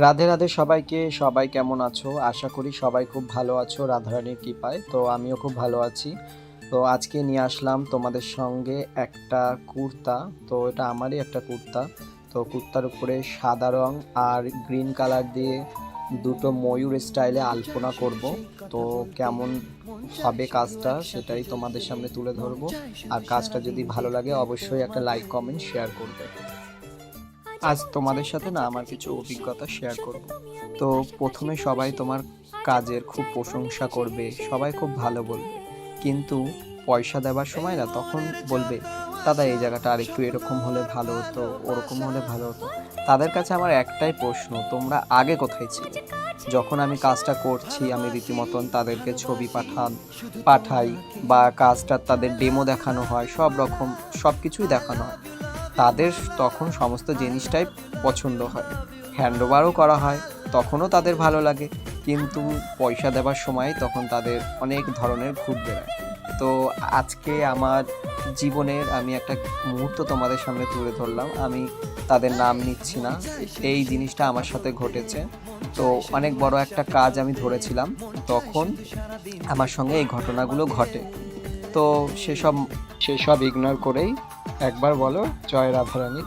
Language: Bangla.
রাধে রাধে সবাইকে। সবাই কেমন আছো? আশা করি সবাই খুব ভালো আছো রাধারানীর কৃপায়। তো আমিও খুব ভালো আছি। তো আজকে নিয়ে আসলাম তোমাদের সঙ্গে একটা কুর্তা। তো এটা আমারই একটা কুর্তা। তো কুর্তার উপরে সাদা রং আর গ্রিন কালার দিয়ে দুটো ময়ূর স্টাইলে আলপনা করব। তো কেমন হবে কাজটা সেটাই তোমাদের সামনে তুলে ধরবো। আর কাজটা যদি ভালো লাগে অবশ্যই একটা লাইক কমেন্ট শেয়ার করবে। আজ তোমাদের সাথে না আমার কিছু অভিজ্ঞতা শেয়ার করব। তো প্রথমে সবাই তোমার কাজের খুব প্রশংসা করবে, সবাই খুব ভালো বলবে, কিন্তু পয়সা দেওয়ার সময় না তখন বলবে, দাদা এই জায়গাটা আর একটু এরকম হলে ভালো হতো, ওরকম হলে ভালো হতো। তাদের কাছে আমার একটাই প্রশ্ন, তোমরা আগে কোথায় ছিলে? যখন আমি কাজটা করছি আমি রীতিমতন তাদেরকে ছবি পাঠাই, বা কাজটা তাদের ডেমো দেখানো হয়, সব রকম সব কিছুই দেখানো হয়। তাদের তখন সমস্ত জিনিসটাই পছন্দ হয়, হ্যান্ড ওভারও করা হয়, তখনও তাদের ভালো লাগে। কিন্তু পয়সা দেওয়ার সময় তখন তাদের অনেক ধরনের খুঁত বেরোয়। তো আজকে আমার জীবনের আমি একটা মুহূর্ত তোমাদের সামনে তুলে ধরলাম। আমি তাদের নাম নিচ্ছি না, এই জিনিসটা আমার সাথে ঘটেছে। তো অনেক বড় একটা কাজ আমি ধরেছিলাম, তখন আমার সঙ্গে এই ঘটনাগুলো ঘটে। তো সেসব সেসব ইগনোর করেই একবার বলো জয় রাধারানী।